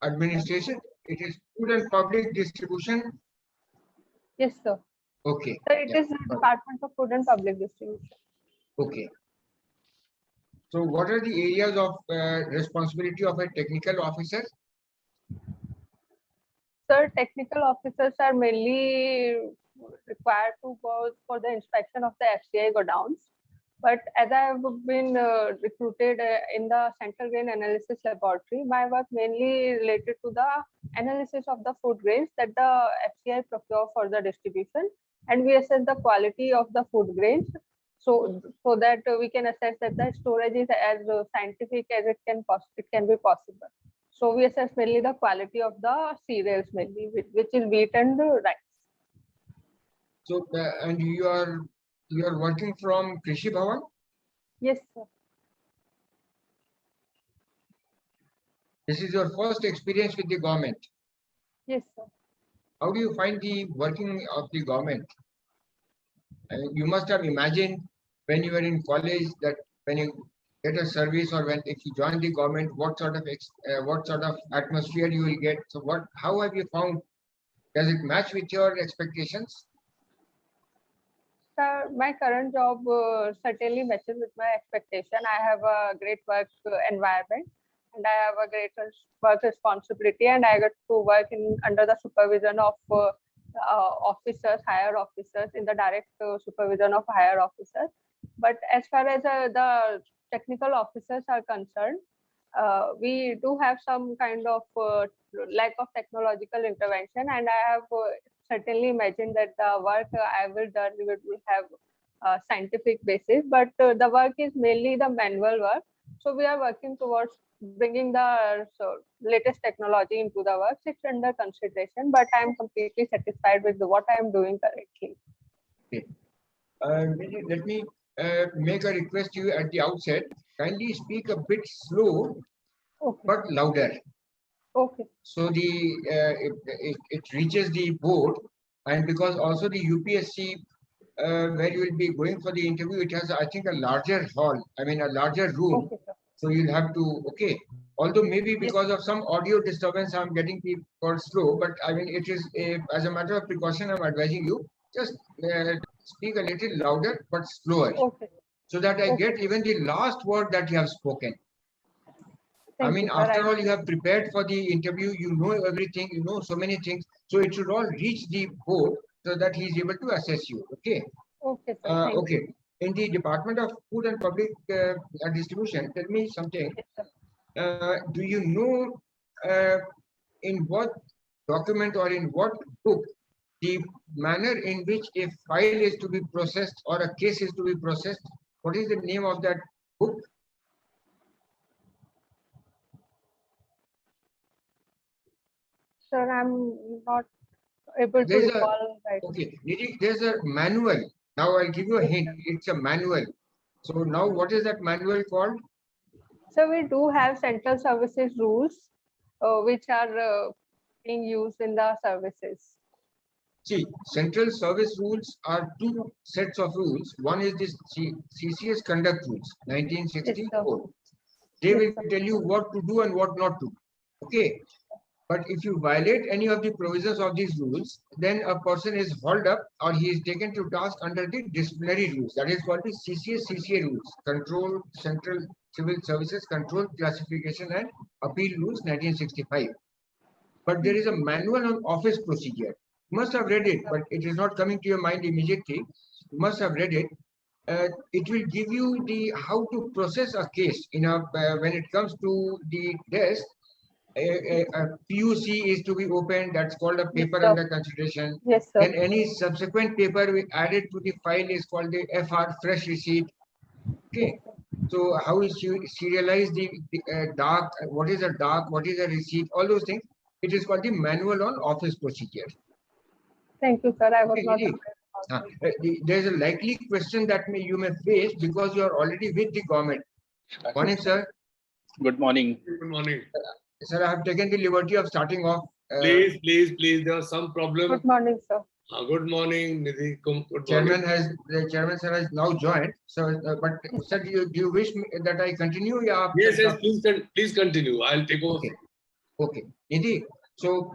Administration. It is Food and Public Distribution. Yes, sir. Okay. Sir, it Yeah. is Department of Food and Public Distribution. Okay. So what are the areas of responsibility of a technical officer? Sir, technical officers are mainly required to go for the inspection of the FCI godowns. But as I have been recruited in the Central Grain Analysis Laboratory, my work mainly related to the analysis of the food grains that the FCI procure for the distribution, and we assess the quality of the food grains, so that we can assess that the storage is as scientific as it can be possible. So we assess mainly the quality of the cereals, mainly which is wheat and rice. So and you are working from Krishi Bhavan? Yes, sir. This is your first experience with the government. Yes, sir. How do you find the working of the government? You must have imagined when you were in college that when you get a service or if you join the government, what sort of atmosphere you will get. So how have you found? Does it match with your expectations? Sir, my current job certainly matches with my expectation. I have a great work environment, and I have a great work responsibility, and I get to work under the supervision of officers, higher officers, in the direct supervision of higher officers. But as far as the technical officers are concerned, we do have some kind of lack of technological intervention, and I have certainly imagined that the work I will have a scientific basis, but the work is mainly the manual work. So we are working towards bringing the latest technology into the works. It's under consideration, but I am completely satisfied with what I am doing currently. Okay. Let me make a request to you at the outset. Kindly speak a bit slow, okay, but louder. Okay. So it reaches the board, and because also the UPSC where you will be going for the interview, it has, I think, a larger hall. I mean, a larger room. Okay, sir. So you'll have to, okay. Although maybe because of some audio disturbance, I'm getting people slow, but I mean, it is as a matter of precaution, I'm advising you, just speak a little louder, but slower. Okay. So that I get even the last word that you have spoken. I mean, after all, you have prepared for the interview, you know everything, you know so many things. So it should all reach the board so that he is able to assess you. Okay. Okay, sir. Okay. In the Department of Food and Public Distribution, tell me something. Do you know in what document or in what book the manner in which a file is to be processed or a case is to be processed? What is the name of that book? Sir, I'm not able to recall right. Okay, Nidhi, there's a manual. Now I'll give you a hint. It's a manual. So now what is that manual called? So we do have central services rules, which are being used in the services. See, central service rules are two sets of rules. One is this CCS conduct rules, 1964. They will tell you what to do and what not to. Okay. But if you violate any of the provisions of these rules, then a person is hauled up or he is taken to task under the disciplinary rules. That is called the CCA rules, Control Central Civil Services Control Classification and Appeal Rules 1965. But there is a manual on office procedure. You must have read it, but it is not coming to your mind immediately. You must have read it. It will give you the how to process a case in a when it comes to the desk. A PUC is to be opened, that's called a paper under consideration. Yes, sir. Then any subsequent paper we added to the file is called the FR, fresh receipt. Okay. So how is you serialize the dark, what is a dark, what is a receipt, all those things. It is called the manual on office procedure. Thank you, sir. I was not aware. There's a likely question that you may face because you are already with the government. Morning, sir. Good morning. Good morning. Sir, I have taken the liberty of starting off. Please. There was some problem. Good morning, sir. Good morning, Nidhi. Good The chairman sir has now joined. So, but sir, do you wish that I continue? Yes, please continue. I'll take over. Okay, Nidhi. So,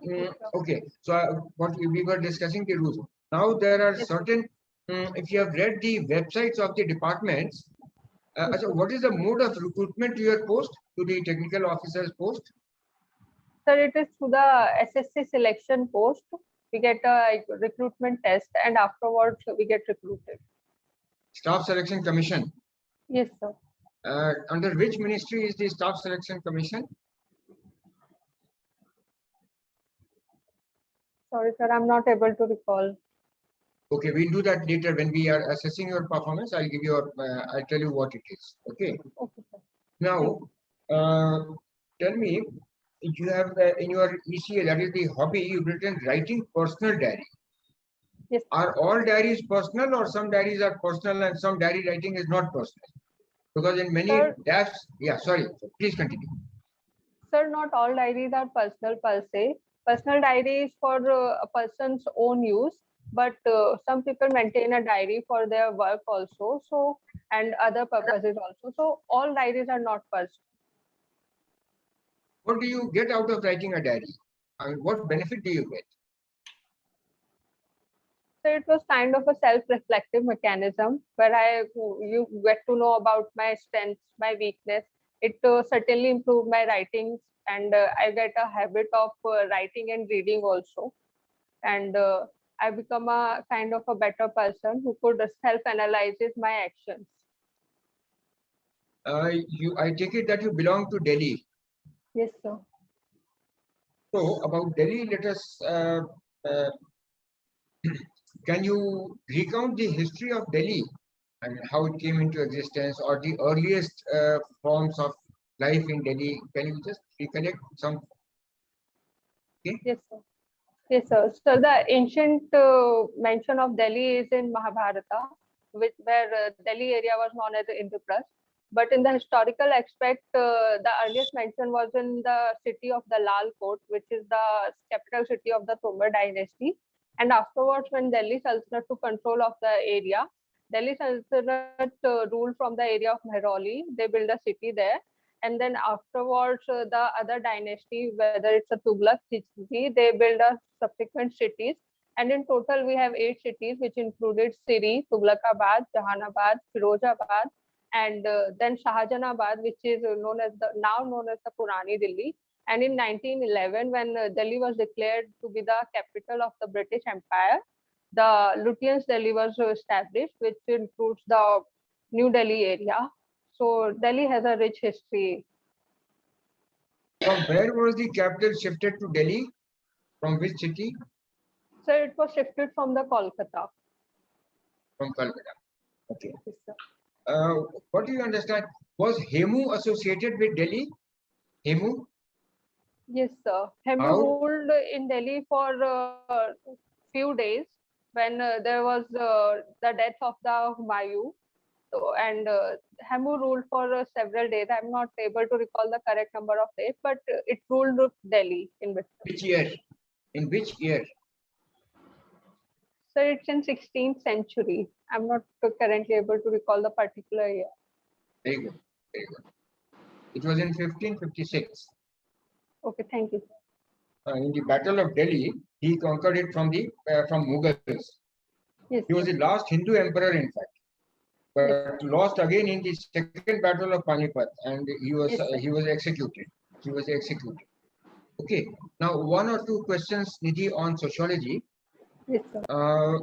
okay. So, what we were discussing the rules. Now there are Yes. certain. If you have read the websites of the departments, Yes, so sir. what is the mode of recruitment to your post, to the technical officer's post? Sir, it is through the SSC selection post. We get a recruitment test, and afterwards we get recruited. Staff Selection Commission. Yes, sir. Under which ministry is the Staff Selection Commission? Sorry, sir, I'm not able to recall. Okay, we'll do that later when we are assessing your performance. I'll give you. I'll tell you what it is. Okay. Okay, sir. Now, tell me, you have in your ECA, that is the hobby, you've written writing personal diary. Yes. Are all diaries personal, or some diaries are personal and some diary writing is not personal? Because in many Sir- drafts, yeah, sorry, please continue. Sir, not all diaries are personal per se. Personal diary is for a person's own use, but some people maintain a diary for their work also, so and other purposes also. So all diaries are not personal. What do you get out of writing a diary? I mean, what benefit do you get? So it was kind of a self-reflective mechanism where you get to know about my strengths, my weakness. It certainly improved my writing, and I get a habit of writing and reading also. And I become a kind of a better person who could self-analyzes my actions. I take it that you belong to Delhi. Yes, sir. So about Delhi, let us. Uh, can you recount the history of Delhi and how it came into existence, or the earliest forms of life in Delhi? Can you just recollect some? Yes, sir. Yes, sir. So the ancient mention of Delhi is in Mahabharata, where Delhi area was known as Indraprasth. But in the historical aspect, the earliest mention was in the city of the Lal Kot, which is the capital city of the Tomar dynasty. And afterwards, when Delhi Sultanate took control of the area, Delhi Sultanate ruled from the area of Mehrauli. They built a city there. And then afterwards, the other dynasty, whether it's a Tughlaq Khilji, they build a subsequent cities. And in total, we have 8 cities, which included Siri, Tughlaqabad, Jahanabad, Firozabad, and then Shahjahanabad, which is known as now known as the Purani Delhi. And in 1911, when Delhi was declared to be the capital of the British Empire, the Lutyens Delhi was established, which includes the New Delhi area. So Delhi has a rich history. From where was the capital shifted to Delhi? From which city? So it was shifted from the Kolkata. From Calcutta. Okay. Yes, sir. What do you understand? Was Hemu associated with Delhi? Hemu? Yes, sir. Hemu How? ruled in Delhi for few days when there was the death of the Humayun. So, and Hemu ruled for several days. I'm not able to recall the correct number of days, but it ruled Delhi in between. Which year? In which year? So it's in 16th century. I'm not currently able to recall the particular year. Very good. Very good. It was in 1556. Okay, thank you. In the Battle of Delhi, he conquered it from Mughals. Yes, He was sir. the last Hindu emperor, in fact, but lost again in the second Battle of Panipat, and Yes, sir. he was executed. He was executed. Okay. Now, one or two questions, Nidhi, on sociology. Yes, sir.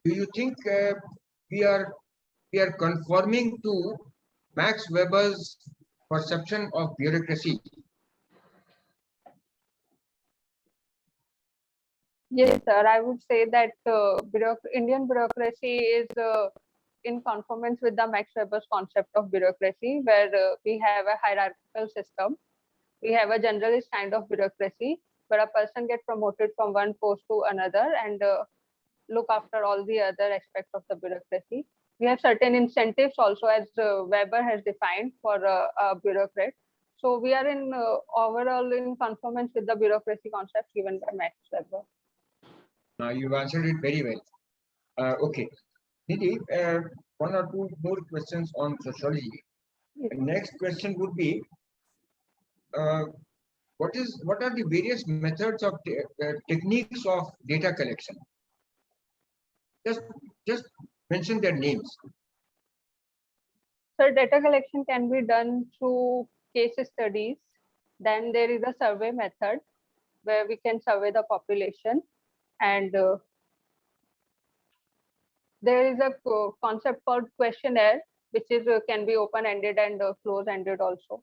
Do you think we are conforming to Max Weber's perception of bureaucracy? Yes, sir. I would say that Indian bureaucracy is in conformance with the Max Weber's concept of bureaucracy, where we have a hierarchical system. We have a generalist kind of bureaucracy, where a person gets promoted from one post to another and look after all the other aspects of the bureaucracy. We have certain incentives also, as Weber has defined for a bureaucrat. So we are in overall in conformance with the bureaucracy concept given by Max Weber. You've answered it very well. Okay. Nidhi, one or two more questions on sociology. Yes. The next question would be, what are the various methods of techniques of data collection? Just mention their names. So data collection can be done through case studies. Then there is a survey method where we can survey the population, and there is a concept called questionnaire, which is can be open-ended and close-ended also.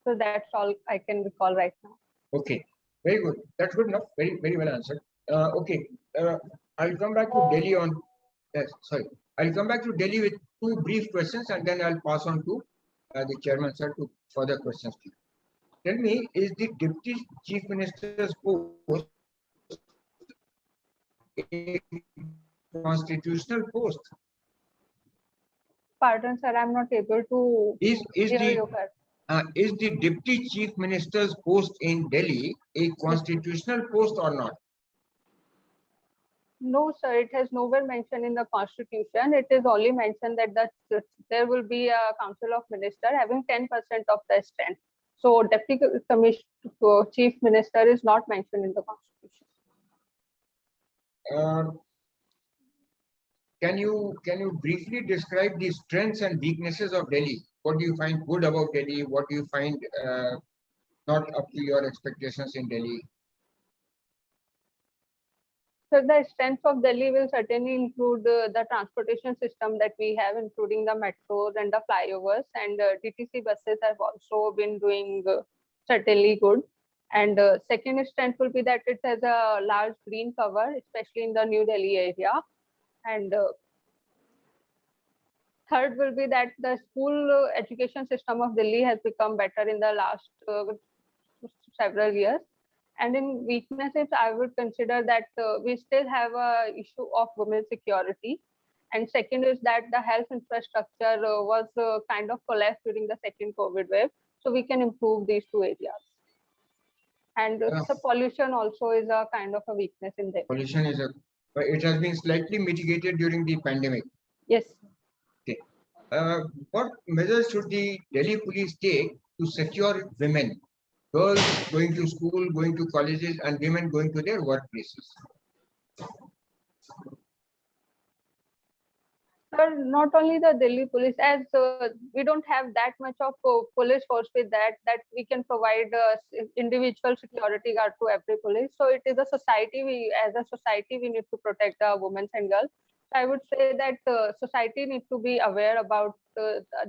So that's all I can recall right now. Okay, very good. That's good enough. Very well answered. Okay, I'll come back to Delhi on. Yes, sorry. I'll come back to Delhi with two brief questions, and then I'll pass on to the chairman sir to further questions. Tell me, is the deputy chief minister's post a constitutional post? Pardon, sir, I'm not able to Is hear you. is the deputy chief minister's post in Delhi a constitutional post or not? No, sir, it has nowhere mentioned in the constitution. It is only mentioned that there will be a council of minister having 10% of the strength. So deputy chief minister is not mentioned in the constitution. Can you briefly describe the strengths and weaknesses of Delhi? What do you find good about Delhi? What do you find not up to your expectations in Delhi? So the strength of Delhi will certainly include the transportation system that we have, including the metros and the flyovers, and DTC buses have also been doing certainly good. And second strength will be that it has a large green cover, especially in the New Delhi area. And third will be that the school education system of Delhi has become better in the last several years. And in weaknesses, I would consider that we still have a issue of women's security. And second is that the health infrastructure was kind of collapsed during the second COVID wave. So we can improve these two areas. And the pollution also is a kind of a weakness in there. Pollution is it has been slightly mitigated during the pandemic. Yes. Okay. What measures should the Delhi police take to secure women? Girls going to school, going to colleges, and women going to their workplaces. Sir, not only the Delhi police, as we don't have that much of police force with that we can provide individual security guard to every police. So it is a society, as a society, we need to protect the women and girls. So I would say that society needs to be aware about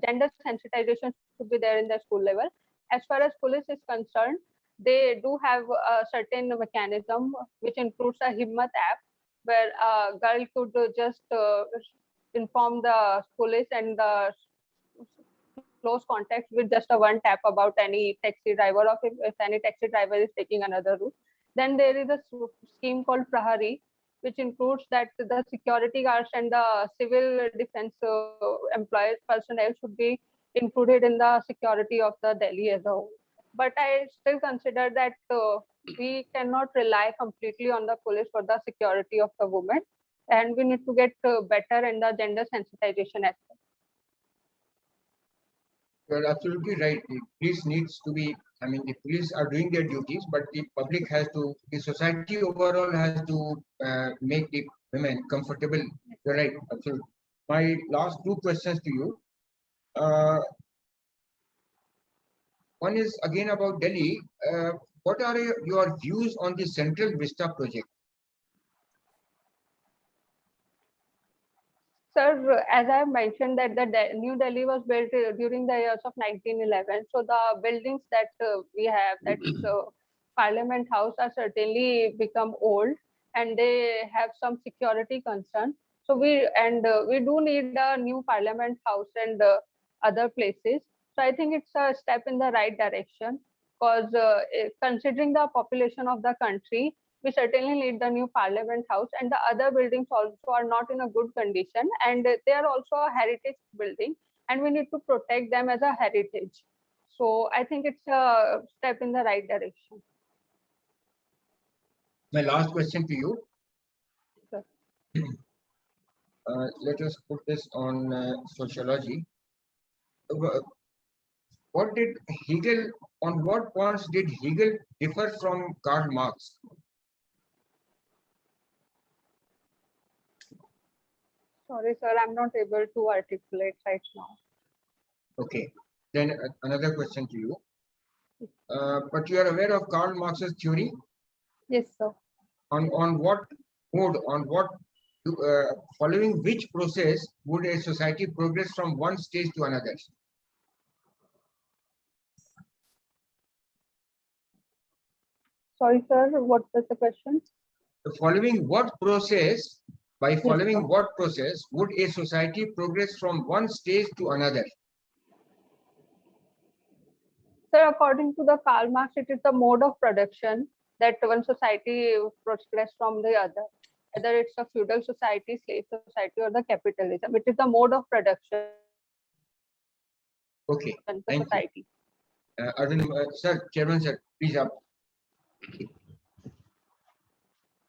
gender sensitization should be there in the school level. As far as police is concerned, they do have a certain mechanism which includes a Himmat app, where a girl could just inform the police and the close contact with just a one tap about any taxi driver, or if any taxi driver is taking another route. Then there is a scheme called Prahari, which includes that the security guards and the civil defense employees personnel should be included in the security of the Delhi as a whole. But I still consider that we cannot rely completely on the police for the security of the women, and we need to get better in the gender sensitization aspect. You're absolutely right. The police needs to be, I mean, the police are doing their duties, but the public has to, the society overall has to make the women comfortable. You're right, absolutely. My last two questions to you. One is again about Delhi. What are your views on the Central Vista project? Sir, as I have mentioned that the New Delhi was built during the years of 1911. So the buildings that we have, that's Parliament House, are certainly become old, and they have some security concern. So we do need a new Parliament House and other places. So I think it's a step in the right direction, because considering the population of the country, we certainly need the new Parliament House, and the other buildings also are not in a good condition, and they are also a heritage building, and we need to protect them as a heritage. So I think it's a step in the right direction. My last question to you. Sure. Let us put this on sociology. What did Hegel, on what points did Hegel differ from Karl Marx? Sorry, sir, I'm not able to articulate right now. Okay, then another question to you. But you are aware of Karl Marx's theory? Yes, sir. On what mode, following which process would a society progress from one stage to another? Sorry, sir, what was the question? Following what process, by Yes, following sir. what process would a society progress from one stage to another? Sir, according to the Karl Marx, it is the mode of production that one society progress from the other. Whether it's a feudal society, slave society, or the capitalism, it is the mode of production Okay, in the thank you. society. Arvind, sir, Chairman, sir, please up.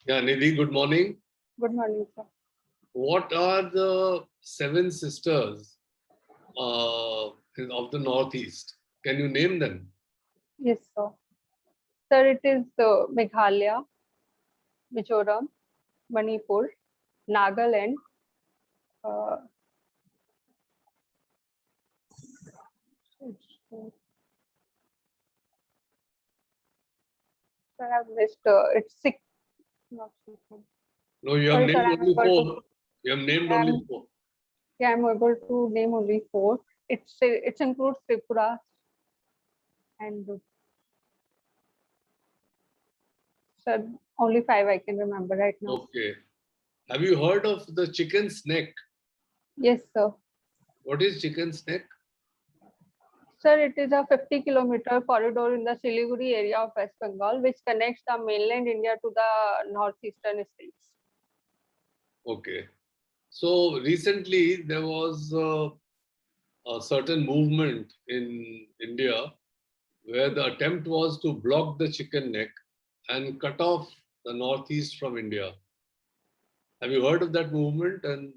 Yeah, Nidhi, good morning. Good morning, sir. What are the seven sisters of the Northeast? Can you name them? Yes, sir. Sir, it is Meghalaya, Mizoram, Manipur, Nagaland, uh, sir, I've missed, it's six, not six. No, you have Sorry, sir, named I'm only able to, four. You have named only four. yeah, I'm able to name only four. It includes Tripura and sir, only five I can remember right now. Okay. Have you heard of the chicken's neck? Yes, sir. What is chicken's neck? Sir, it is a 50-kilometer corridor in the Siliguri area of West Bengal, which connects the mainland India to the northeastern states. Okay. So recently there was a certain movement in India where the attempt was to block the chicken neck and cut off the Northeast from India. Have you heard of that movement and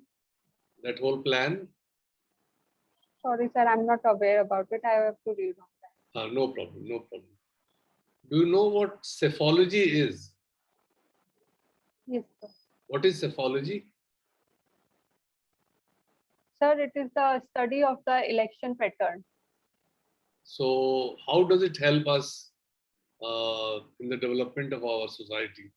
that whole plan? Sorry, sir, I'm not aware about it. I have to read on that. No problem, no problem. Do you know what psephology is? Yes, sir. What is psephology? Sir, it is the study of the election pattern. So how does it help us in the development of our society?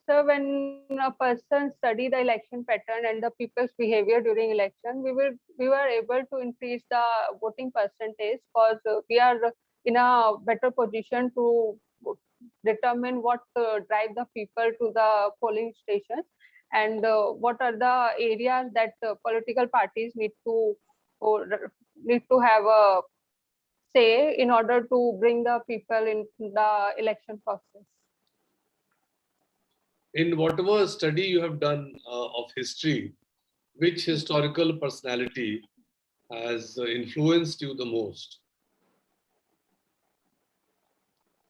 So when a person study the election pattern and the people's behavior during election, we were able to increase the voting percentage because we are in a better position to determine what drive the people to the polling stations and what are the areas that political parties need to have a say in order to bring the people in the election process. In whatever study you have done of history, which historical personality has influenced you the most?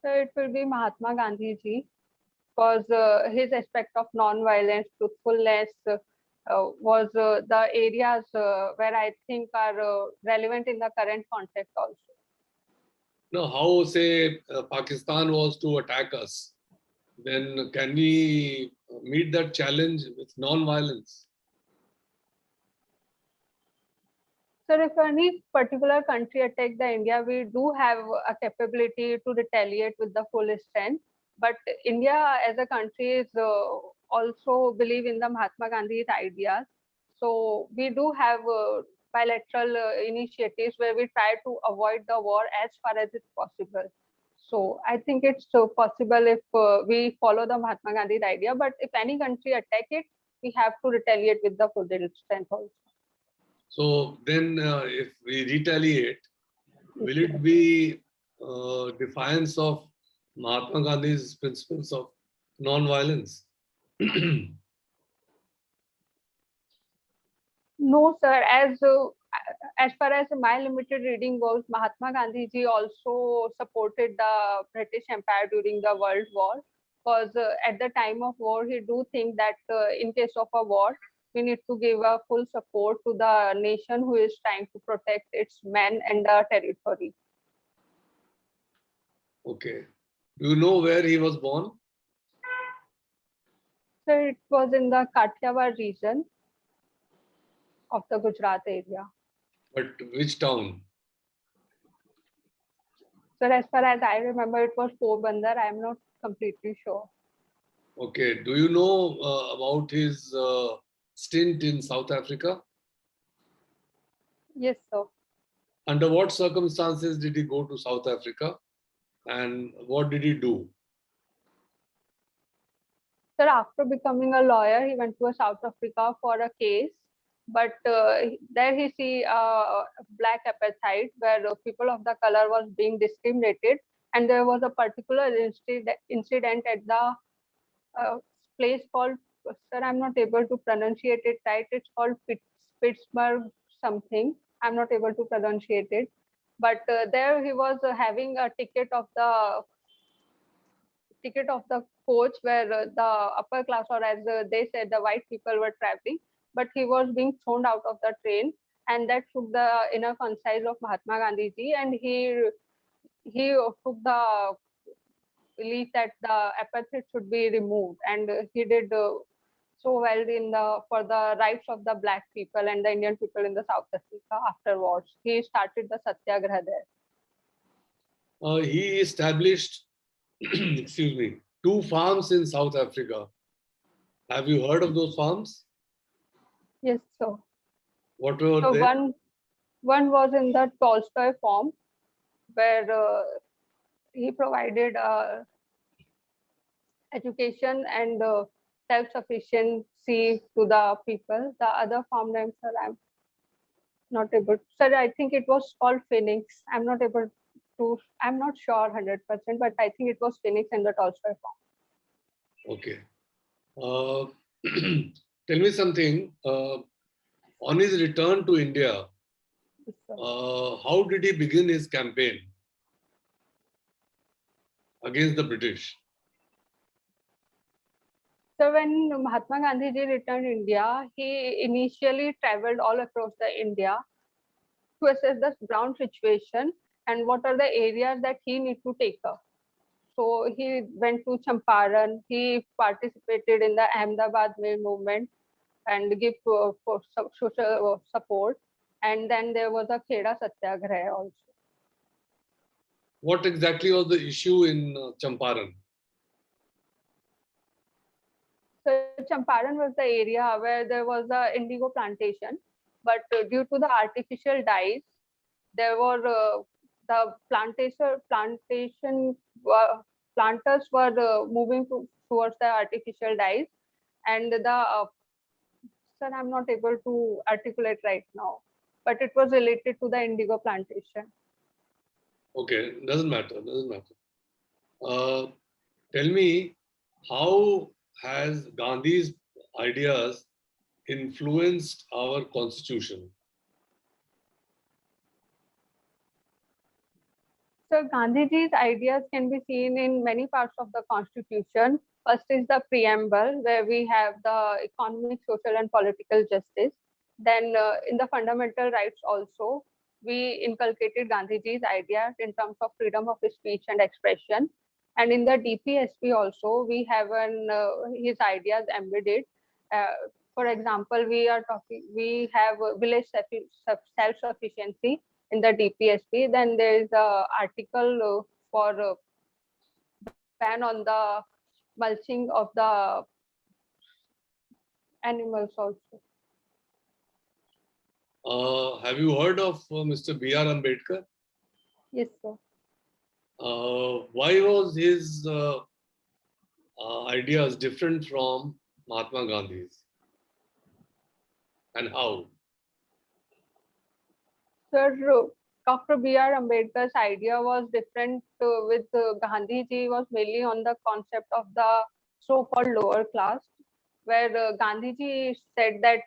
So it will be Mahatma Gandhi ji, because his aspect of non-violence, truthfulness was the areas where I think are relevant in the current context also. Now, how say Pakistan was to attack us, then can we meet that challenge with non-violence? So if any particular country attack the India, we do have a capability to retaliate with the full strength. But India as a country is also believe in the Mahatma Gandhi's ideas. So we do have bilateral initiatives where we try to avoid the war as far as it's possible. So I think it's possible if we follow the Mahatma Gandhi's idea. But if any country attack it, we have to retaliate with the full strength also. So then if we retaliate, will it be defiance of Mahatma Gandhi's principles of non-violence? No, sir. As far as my limited reading goes, Mahatma Gandhi ji also supported the British Empire during the World War. Because at the time of war, he do think that in case of a war, we need to give a full support to the nation who is trying to protect its men and the territory. Okay. Do you know where he was born? So it was in the Kathiawar region of the Gujarat area. But which town? So as far as I remember, it was Porbandar. I am not completely sure. Okay. Do you know about his stint in South Africa? Yes, sir. Under what circumstances did he go to South Africa? And what did he do? Sir, after becoming a lawyer, he went to South Africa for a case. But there he see black apartheid, where people of the color was being discriminated, and there was a particular incident at the place called, sir, I'm not able to pronunciate it right. It's called Pittsburgh something. I'm not able to pronunciate it. But there he was having a ticket of the coach where the upper class, or as they said, the white people were traveling, but he was being thrown out of the train, and that took the inner conscience of Mahatma Gandhi ji, and he took the belief that the apartheid should be removed, and he did so well in the for the rights of the black people and the Indian people in the South Africa afterwards. He started the Satyagraha there. He established, excuse me, 2 farms in South Africa. Have you heard of those farms? Yes, so. What were So they? one was in the Tolstoy farm, where he provided education and self-sufficiency to the people. The other farm names, sir, I'm not able. Sir, I think it was called Phoenix. I'm not able to. I'm not sure 100%, but I think it was Phoenix and the Tolstoy farm. Okay. Tell me something. On his return to India, Yes, sir. how did he begin his campaign against the British? So when Mahatma Gandhi ji returned India, he initially traveled all across the India to assess the ground situation and what are the areas that he need to take up. So he went to Champaran. He participated in the Ahmedabad Mail movement and give for social support. And then there was a Kheda Satyagraha also. What exactly was the issue in Champaran? So Champaran was the area where there was a indigo plantation, but due to the artificial dyes, there were the planters were moving towards the artificial dyes, and the sir, I'm not able to articulate right now, but it was related to the indigo plantation. Okay, doesn't matter. Doesn't matter. Tell me, how has Gandhi's ideas influenced our constitution? So Gandhiji's ideas can be seen in many parts of the constitution. First is the preamble, where we have the economic, social, and political justice. Then in the fundamental rights also, we inculcated Gandhiji's ideas in terms of freedom of speech and expression. And in the DPSP also, we have his ideas embedded. For example, we have village self-sufficiency in the DPSP. Then there is a article for ban on the mulching of the animals also. Have you heard of Mr. B.R. Ambedkar? Yes, sir. Why was his ideas different from Mahatma Gandhi's? And how? Sir, Dr. B.R. Ambedkar's idea was different with Gandhiji was mainly on the concept of the so-called lower class, where Gandhiji said that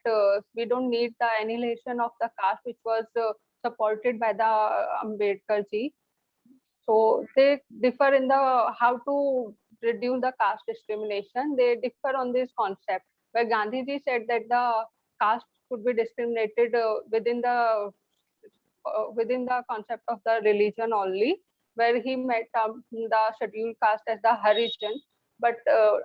we don't need the annihilation of the caste, which was supported by the Ambedkar ji. So they differ in the how to reduce the caste discrimination. They differ on this concept, where Gandhiji said that the caste could be discriminated within the concept of the religion only, where he met the scheduled caste as the Harijan. But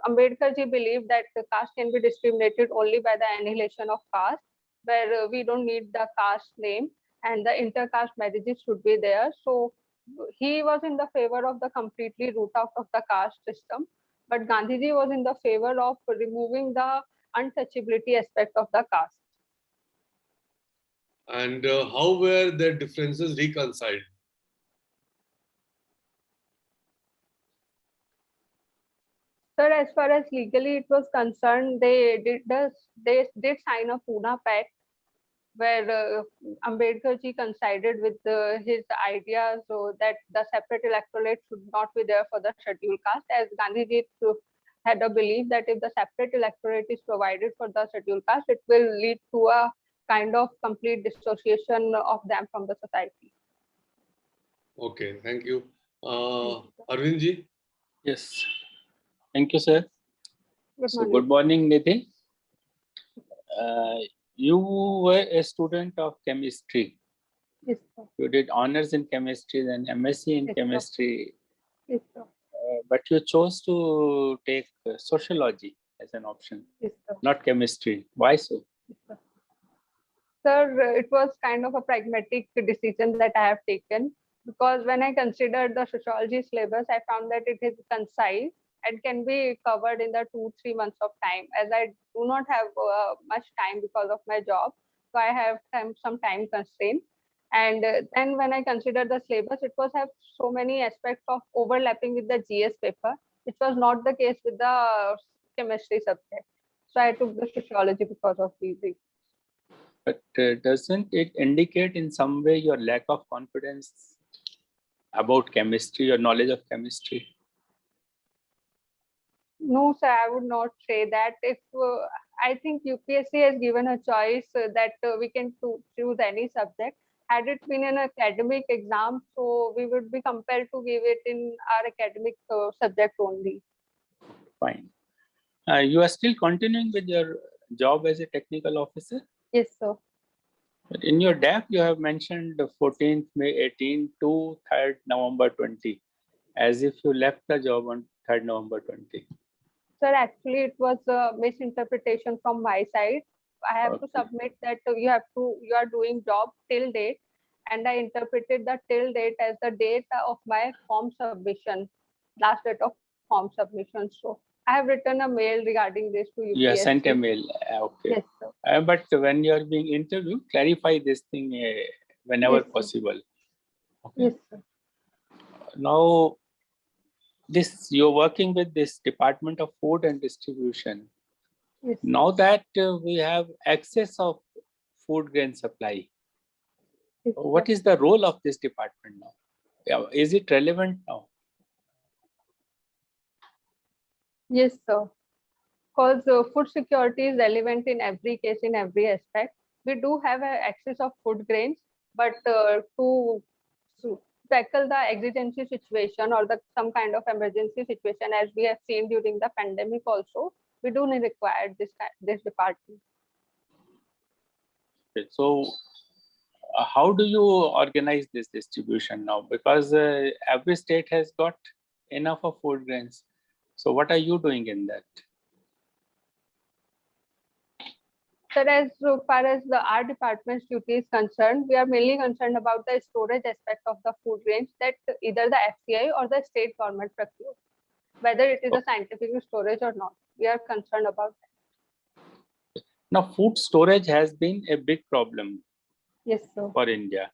Ambedkar ji believed that the caste can be discriminated only by the annihilation of caste, where we don't need the caste name and the intercaste marriages should be there. So he was in the favor of the completely root out of the caste system, but Gandhiji was in the favor of removing the untouchability aspect of the caste. And how were their differences reconciled? Sir, as far as legally it was concerned, they did sign a Pune Pact where Ambedkar ji coincided with his idea so that the separate electorate should not be there for the scheduled caste, as Gandhiji had a belief that if the separate electorate is provided for the scheduled caste, it will lead to a kind of complete dissociation of them from the society. Okay, thank you. Arvind ji? Yes. Thank you, sir. Good So, morning. good morning, Nitin. You were a student of chemistry. Yes, sir. You did honors in chemistry, then MSc in Yes, sir. chemistry, Yes, sir. but you chose to take sociology as an option, Yes, sir. not chemistry. Why so? Yes, sir. Sir, it was kind of a pragmatic decision that I have taken, because when I considered the sociology syllabus, I found that it is concise and can be covered in the 2-3 months of time, as I do not have much time because of my job. So I have some time constraint. And then when I considered the syllabus, it was have so many aspects of overlapping with the GS paper, which was not the case with the chemistry subject. So I took the sociology because of these reasons. But doesn't it indicate in some way your lack of confidence about chemistry, your knowledge of chemistry? No, sir, I would not say that. If I think UPSC has given a choice that we can choose any subject. Had it been an academic exam, so we would be compelled to give it in our academic subject only. Fine. You are still continuing with your job as a technical officer? Yes, sir. But in your DAP, you have mentioned the 14th May 18 to 3rd November 20, as if you left the job on 3rd November 20. Sir, actually, it was a misinterpretation from my side. I have to Okay. submit that you are doing job till date, and I interpreted the till date as the date of my form submission, last date of form submission. So I have written a mail regarding this to UPSC. You have sent a mail. Okay. Yes, sir. But when you are being interviewed, clarify this thing whenever Yes, sir. possible. Okay. Yes, sir. Now, you're working with this Department of Food and Distribution. Yes, sir. Now that we have access of food grain supply, Yes, what sir. is the role of this department now? Yeah, is it relevant now? Yes, sir. Because food security is relevant in every case, in every aspect. We do have access of food grains, but to tackle the exigency situation or some kind of emergency situation, as we have seen during the pandemic also, we do require this department. Okay, so, how do you organize this distribution now? Because every state has got enough of food grains. So, what are you doing in that? Sir, as far as our department's duty is concerned, we are mainly concerned about the storage aspect of the food grains that either the FCI or the state government procures, whether it is a scientific storage or not. We are concerned about that. Now, food storage has been a big problem Yes, sir. for India.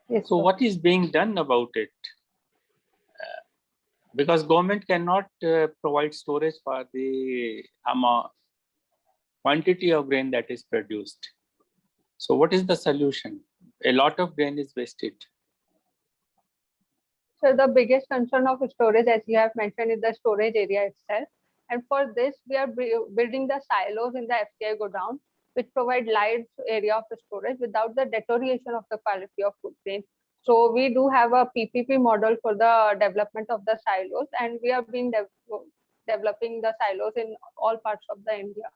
Yes, So, sir. what is being done about it? Because government cannot provide storage for the quantity of grain that is produced. So, what is the solution? A lot of grain is wasted. So the biggest concern of storage, as you have mentioned, is the storage area itself. And for this, we are building the silos in the FCI godown, which provide large area of storage without the deterioration of the quality of food grain. So we do have a PPP model for the development of the silos, and we have been developing the silos in all parts of the India.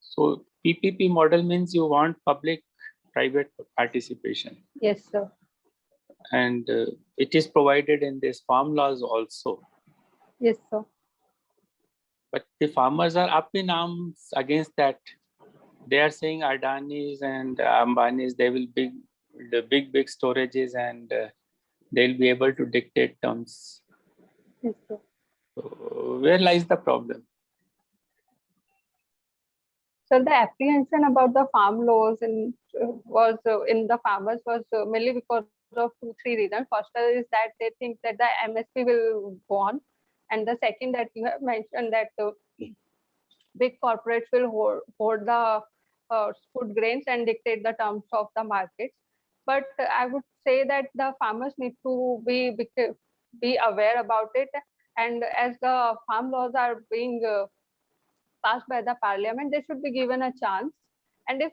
So, PPP model means you want public-private participation, Yes, sir. and it is provided in these farm laws also. Yes, sir. But the farmers are up in arms against that. They are saying Adani's and Ambani's, they will big storages, and they'll be able to dictate terms. Yes, sir. So where lies the problem? So the apprehension about the farm laws in the farmers was mainly because of 2-3 reasons. First is that they think that the MSP will go on, and the second that you have mentioned that big corporates will hold the food grains and dictate the terms of the markets. But I would say that the farmers need to be aware about it, and as the farm laws are being passed by the parliament, they should be given a chance. And if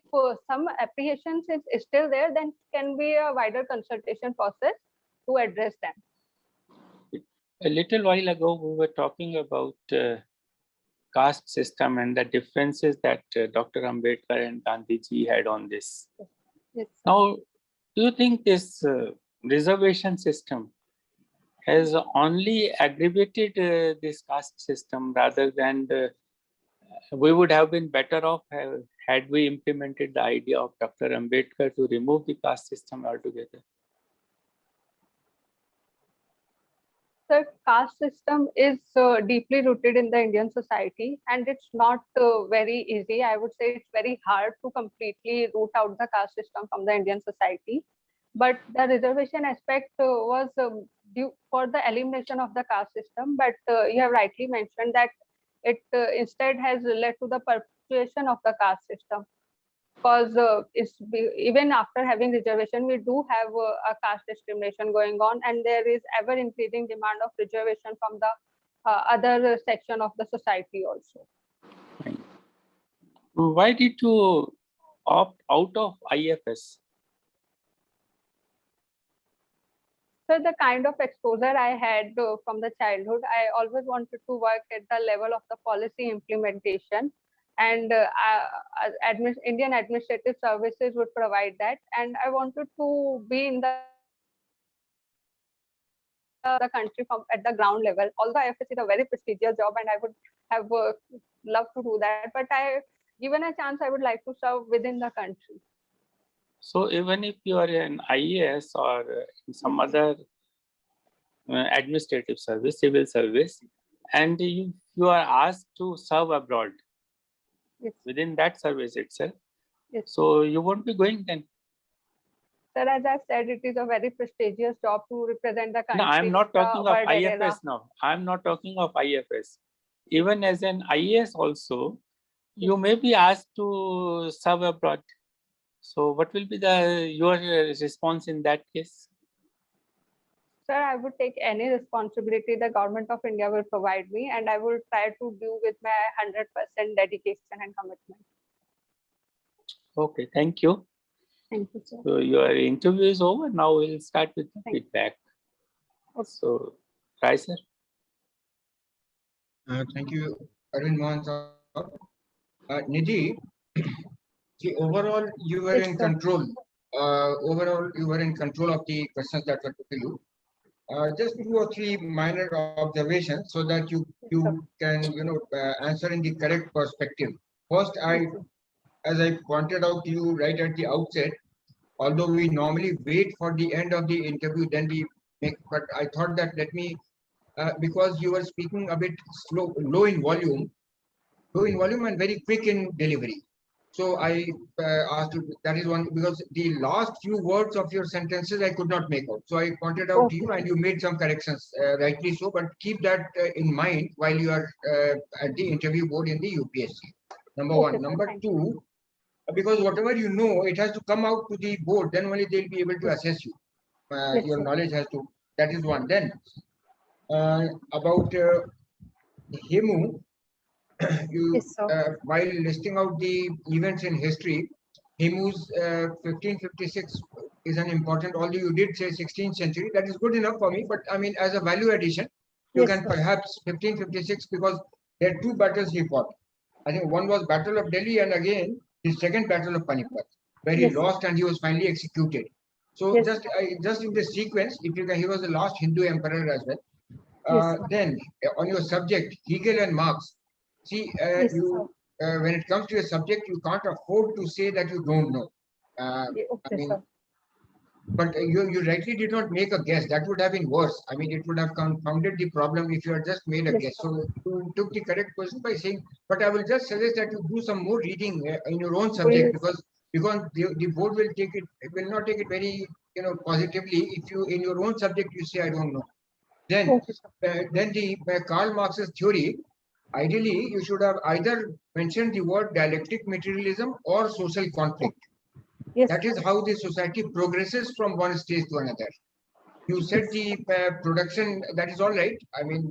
some apprehensions is still there, then can be a wider consultation process to address them. A little while ago, we were talking about caste system and the differences that Dr. Ambedkar and Gandhiji had on this. Yes. Now, do you think this reservation system has only aggravated this caste system rather than we would have been better off had we implemented the idea of Dr. Ambedkar to remove the caste system altogether? The caste system is deeply rooted in the Indian society, and it's not very easy. I would say it's very hard to completely root out the caste system from the Indian society. But the reservation aspect was due for the elimination of the caste system. But you have rightly mentioned that it instead has led to the perpetuation of the caste system. Because even after having reservation, we do have a caste discrimination going on, and there is ever increasing demand of reservation from the other section of the society also. Why did you opt out of IFS? So the kind of exposure I had from the childhood, I always wanted to work at the level of the policy implementation, and Indian Administrative Services would provide that, and I wanted to be in the country from at the ground level. Although IFS is a very prestigious job, and I would have loved to do that, but given a chance, I would like to serve within the country. So even if you are an IAS or in some other administrative service, civil service, and you are asked to serve abroad, yes, within that service itself, yes, so you won't be going then? Sir, as I said, it is a very prestigious job to represent the country. No, I'm not talking of world IFS arena. now. I'm not talking of IFS. Even as an IAS also, you may be asked to serve abroad. So what will be your response in that case? Sir, I would take any responsibility the government of India will provide me, and I will try to do with my 100% dedication and commitment. Okay, thank you. Thank you, sir. So your interview is over. Now we'll start with the Thank you. feedback. Okay. So, Rai sir. Thank you, Arvind Mohan sir. Nidhi, see, overall, you were Yes, in sir. control. Overall, you were in control of the questions that were put to you. Just 2 or 3 minor observations so that you can answer in the correct perspective. First, as I pointed out to you right at the outset, although we normally wait for the end of the interview, then we make. But I thought that let me, because you were speaking a bit low in volume and very quick in delivery. So I asked you, that is one, because the last few words of your sentences I could not make out. So I pointed out to you and you made some corrections, rightly so, but keep that in mind while you are at the interview board in the UPSC. Number one. Number two, because whatever you know, it has to come out to the board, then only they'll be able to assess you. Your knowledge has to, that is one. Then about HEMU, you while listing out the events in history, HEMU's 1556 is an important, although you did say 16th century, that is good enough for me, but I mean, as a value addition, you can perhaps 1556, because there are 2 battles he fought. I think one was Battle of Delhi, and again, the second battle of Panipat, where he Yes, sir. lost and he was finally executed. So Yes, just in the sequence, if you can, he was the last Hindu emperor as well. Yes, sir. Then on your subject, Hegel and Marx. See, Yes, you when it comes to your subject, you can't afford to say that you don't know. Yeah, I okay, mean, sir. but you rightly did not make a guess. That would have been worse. I mean, it would have confounded the problem if you had just made a Yes, guess. sir. So you took the correct person by saying, but I will just suggest that you do some more reading in your own subject, Yes. because the board will take it will not take it very positively if you in your own subject you say I don't know. Then Okay, sir. then the Karl Marx's theory. Ideally, you should have either mentioned the word dialectic materialism or social conflict. Yes, That is sir. how the society progresses from one stage to another. You said the production, that is all right. I mean,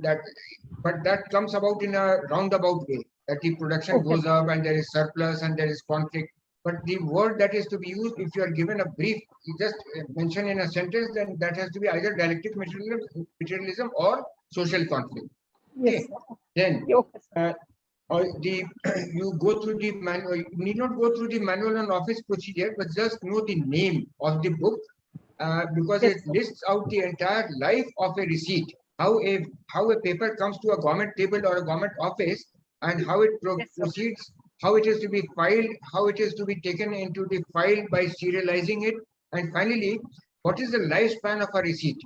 but that comes about in a roundabout way, that the production Okay. goes up and there is surplus and there is conflict. But the word that is to be used, if you are given a brief, you just mention in a sentence, then that has to be either dialectic materialism or social conflict. Yes, Okay. sir. Then Yeah, okay, sir. or the you go through the manual, you need not go through the manual on office procedure, but just know the name of the book, because Yes, it sir. lists out the entire life of a receipt, how a paper comes to a government table or a government office, and how it Yes, sir. proceeds, how it is to be filed, how it is to be taken into the file by serializing it, and finally, what is the lifespan of a receipt?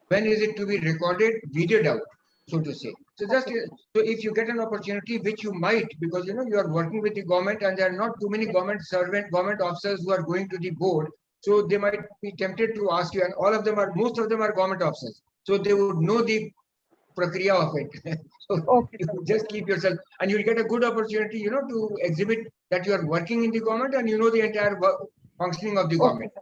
When is it to be recorded, weeded out, so to say? So just Okay. so if you get an opportunity, which you might, because you are working with the government, and there are not too many government officers who are going to the board, so they might be tempted to ask you, and most of them are government officers, so they would know the prakriya of it. So Okay, you sir. just keep yourself, and you'll get a good opportunity, to exhibit that you are working in the government and you know the entire functioning of the government. Okay, sir.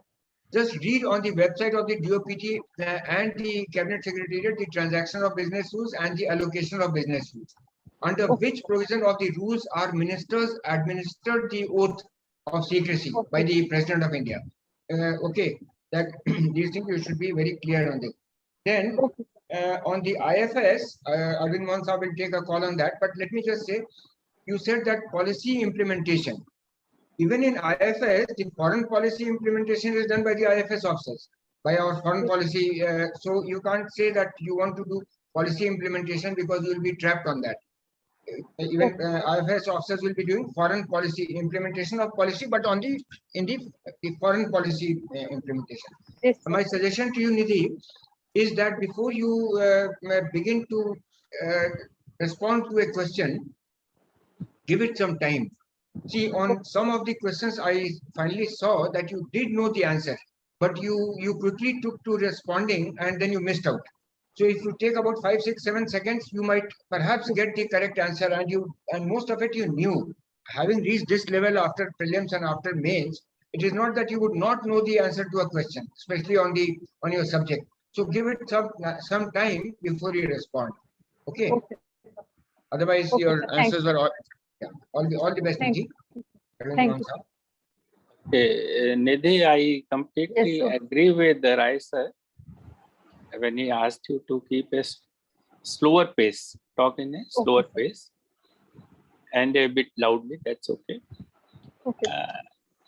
Just read on the website of the DOPT and the Cabinet Secretariat the transaction of business rules and the allocation of business rules, under Okay. which provision of the rules are ministers administered the oath of secrecy by Okay. the President of India. Okay, that these things you should be very clear on this. Then Okay, on the IFS, Arvind Mansa will take a call on that, but let me just say, you said that policy implementation. Even in IFS, the foreign policy implementation is done by the IFS officers, by our foreign policy. So you can't say that you want to do policy implementation because you will be trapped on that. Even IFS officers will be doing foreign policy implementation of policy, but on the foreign policy implementation. yes, sir. My suggestion to you, Nidhi, is that before you begin to uh, respond to a question, give it some time. See, on some of the questions, I finally saw that you did know the answer, but you quickly took to responding and then you missed out. So if you take about 5, 6, 7 seconds, you might perhaps get the correct answer, and most of it you knew. Having reached this level after prelims and after mains, it is not that you would not know the answer to a question, especially on your subject. So give it some time before you respond. Okay. Okay. Otherwise, Okay, your sir. Thank answers were all the best, Thank Nidhi. Thank you, sir. Nidhi, I completely Yes, sir. agree with Rai sir when he asked you to keep a slower pace, talk in a slower sir. pace and a bit loudly, that's okay. Okay.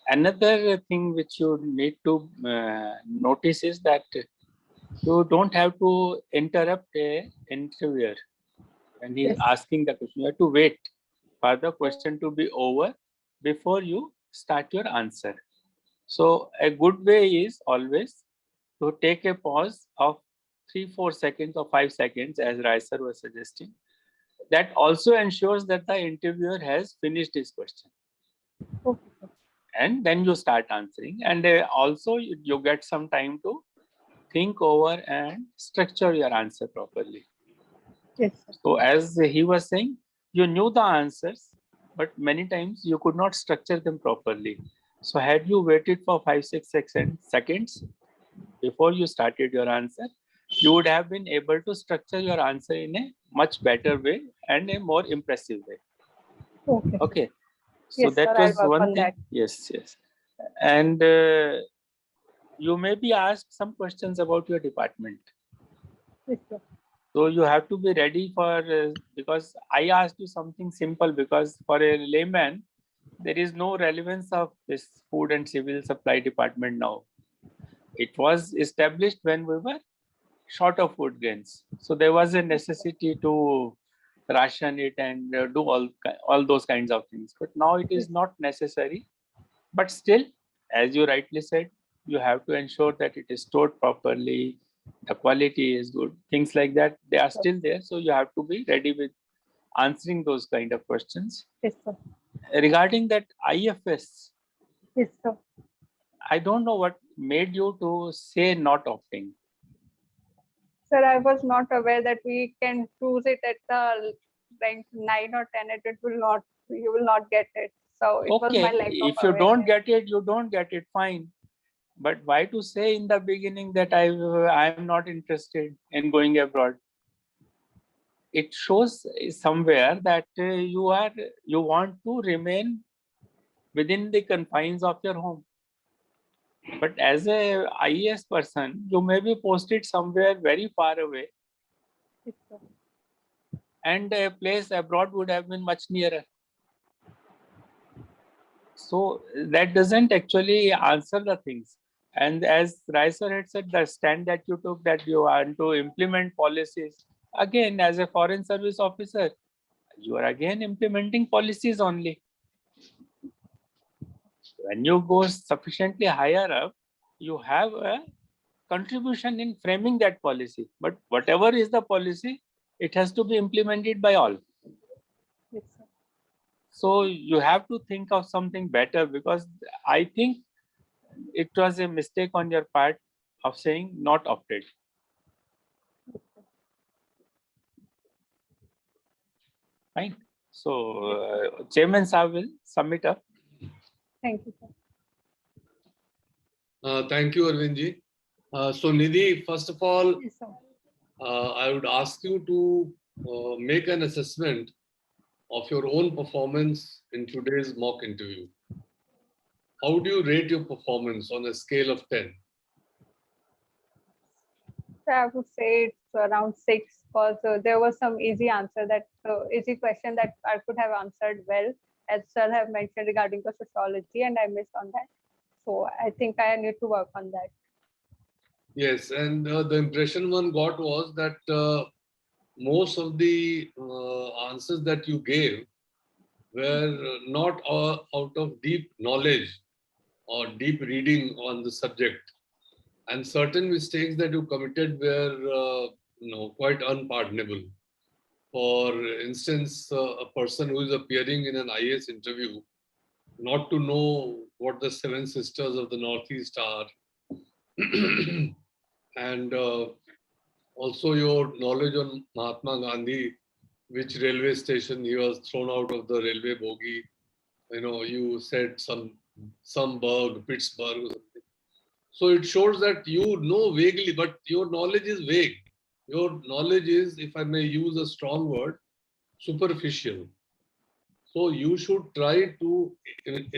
Another thing which you need to notice is that you don't have to interrupt a interviewer when he's Yes. asking the question. You have to wait for the question to be over before you start your answer. So a good way is always to take a pause of 3-4 seconds or 5 seconds, as Raisar was suggesting. That also ensures that the interviewer has finished his question. Okay, sir. And then you start answering. And also you get some time to think over and structure your answer properly. Yes, sir. So as he was saying, you knew the answers, but many times you could not structure them properly. So had you waited for 5-6 seconds before you started your answer, you would have been able to structure your answer in a much better way and a more impressive way. Okay. Okay. So Yes, that sir, I'll was work one on thing. that. Yes. And you may be asked some questions about your department. Yes, sir. So you have to be ready for, because I asked you something simple, because for a layman, there is no relevance of this food and civil supply department now. It was established when we were short of food grains. So there was a necessity to ration it and do all those kinds of things. But now it is not necessary. But still, as you rightly said, you have to ensure that it is stored properly, the quality is good, things like that. They are still there. So you have to be ready with answering those kind of questions. Yes, sir. Regarding that IFS, Yes, sir. I don't know what made you to say not opting. Sir, I was not aware that we can choose it at the rank 9 or 10 and it will not, you will not get it. So it was my Okay, lack of if you don't awareness. get it, you don't get it, fine. But why to say in the beginning that I am not interested in going abroad? It shows somewhere that you want to remain within the confines of your home. But as a IAS person, you may be posted somewhere very far away, Yes, sir. and a place abroad would have been much nearer. So that doesn't actually answer the things. And as Raisar had said, the stand that you took that you want to implement policies, again, as a foreign service officer, you are again implementing policies only. When you go sufficiently higher up, you have a contribution in framing that policy. But whatever is the policy, it has to be implemented by all. Yes, sir. So you have to think of something better, because I think it was a mistake on your part of saying not opted. Fine. So Chairman Saab will sum it up. Thank you, sir. Thank you, Arvindji. So Nidhi, first of all, Yes, sir. I would ask you to make an assessment of your own performance in today's mock interview. How do you rate your performance on a scale of 10? So I would say it's around 6 because there was some easy answer that easy question that I could have answered well, as sir have mentioned regarding the sociology, and I missed on that. So I think I need to work on that. Yes, and the impression one got was that most of the answers that you gave were not out of deep knowledge or deep reading on the subject. And certain mistakes that you committed were quite unpardonable. For instance, a person who is appearing in an IAS interview, not to know what the seven sisters of the Northeast are, and also your knowledge on Mahatma Gandhi, which railway station he was thrown out of the railway bogie. You said some burg, Pittsburgh or something. So it shows that you know vaguely, but your knowledge is vague. Your knowledge is, if I may use a strong word, superficial. So you should try to,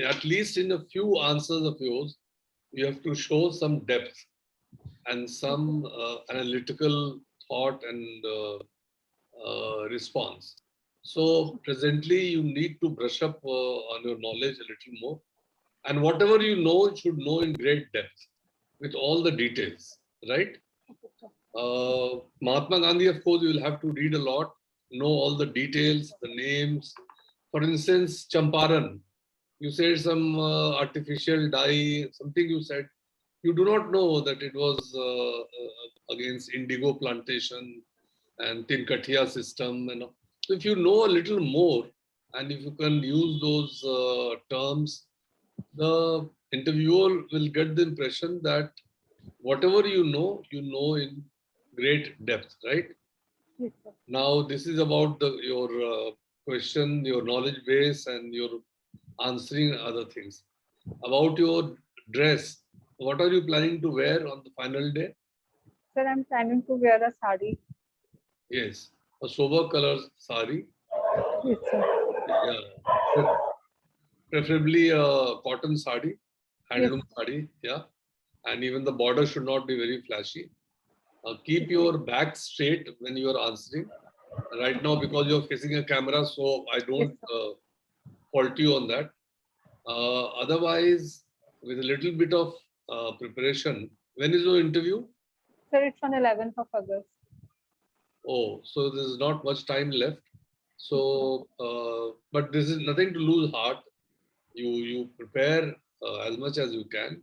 at least in a few answers of yours, you have to show some depth and some analytical thought and response. So presently you need to brush up on your knowledge a little more. And whatever you know, you should know in great depth with all the details, right? Mahatma Gandhi, of course, you will have to read a lot, know all the details, the names. For instance, Champaran, you said some artificial dye, something you said. You do not know that it was against indigo plantation and Tinkatia system. So if you know a little more, and if you can use those terms, the interviewer will get the impression that whatever you know in great depth, right? Yes, sir. Now, this is about your question, your knowledge base, and your answering other things. About your dress, what are you planning to wear on the final day? Sir, I'm planning to wear a sari. Yes, a sober color sari. Yes, sir. Yeah, preferably a cotton sari, handloom sari. Yeah, and even the border should not be very flashy. Keep your back straight when you are answering. Right now, because you're facing a camera, so I don't fault you on that. Otherwise, with a little bit of preparation, when is your interview? Sir, it's on 11th of August. Oh, so there's not much time left. So, but this is nothing to lose heart. You prepare as much as you can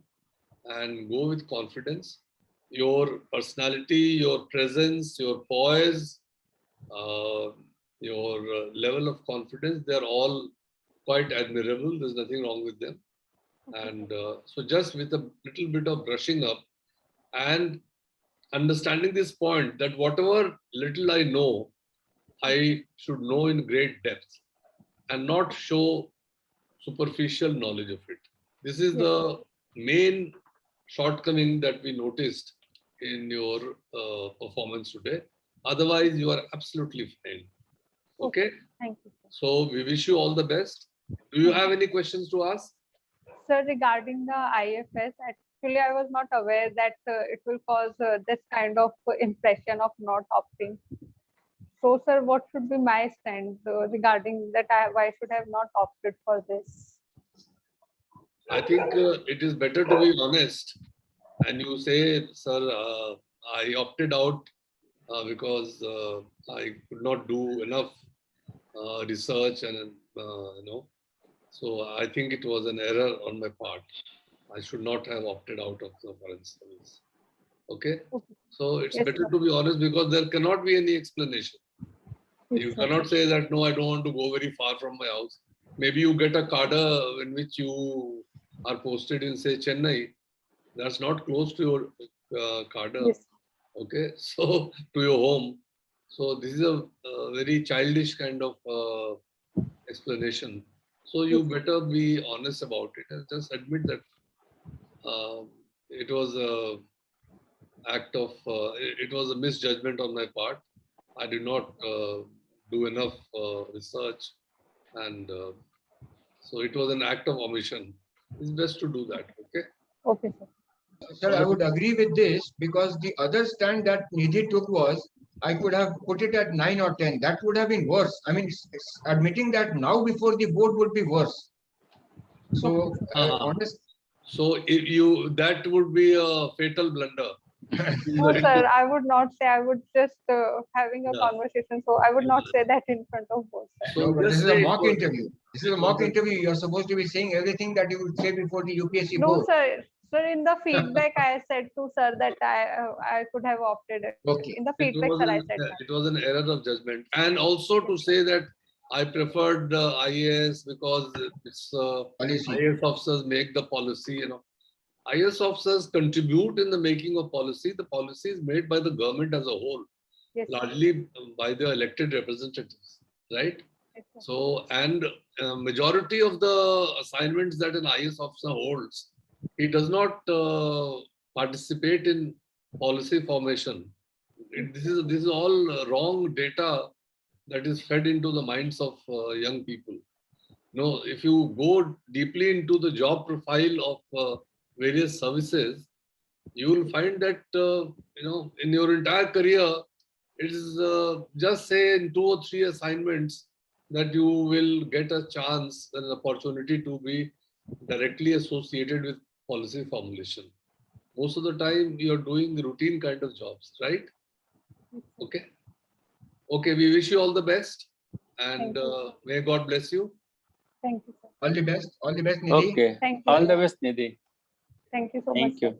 and go with confidence. Your personality, your presence, your poise, uh, your level of confidence, they're all quite admirable. There's nothing wrong with them. And so just with a little bit of brushing up and understanding this point that whatever little I know, I should know in great depth and not show superficial knowledge of it. This is the main shortcoming that we noticed in your performance today. Otherwise, you are absolutely fine. Okay? Thank you, sir. So we wish you all the best. Do you have any questions to ask? Sir, regarding the IFS, actually, I was not aware that it will cause this kind of impression of not opting. So, sir, what should be my stand regarding that? Why should I have not opted for this? I think it is better to be honest and you say, sir, I opted out because I could not do enough research and so I think it was an error on my part. I should not have opted out of the foreign service. Okay, so it's Yes, better sir. to be honest because there cannot be any explanation. Yes, You sir. cannot say that no, I don't want to go very far from my house. Maybe you get a cadre in which you are posted in say Chennai. That's not close to your cadre. Yes. Okay, so to your home. So this is a very childish kind of explanation. So you better be honest about it and just admit that it was a act of it was a misjudgment on my part. I did not do enough research, and so it was an act of omission. It's best to do that. Okay. Okay, sir. Sir, I would agree with this because the other stand that Nidhi took was I could have put it at 9 or 10. That would have been worse. I mean, admitting that now before the board would be worse. So, honest. So if you that would be a fatal blunder. No, sir, I would not say. I would just having a Yeah. conversation. So I would not say that in front of both. So No, but this just is a say it mock was- interview. This is a mock interview. You're supposed to be saying everything that you would say before the UPSC No, board. sir. Sir, in the feedback, I said to sir that I could have opted it. Okay. In the It feedback, was, sir, I an, said that. it was an error of judgment. And also to say that I preferred IAS because it's Policy. IAS officers make the policy, IAS officers contribute in the making of policy. The policy is made by the government as a whole, Yes, sir. largely by the elected representatives, right? Yes, sir. So, and majority of the assignments that an IAS officer holds, he does not participate in policy formation. This is all wrong data that is fed into the minds of young people. No, if you go deeply into the job profile of various services, you will find that in your entire career, it is just say in 2 or 3 assignments that you will get a chance and an opportunity to be directly associated with policy formulation. Most of the time, you are doing routine kind of jobs, right? Okay. Okay, we wish you all the best, and Thank you. may God bless you. Thank you, sir. All the best. All the best, Nidhi. Okay. Thank you. All the sir. best, Nidhi. Thank you so much. Thank sir. you.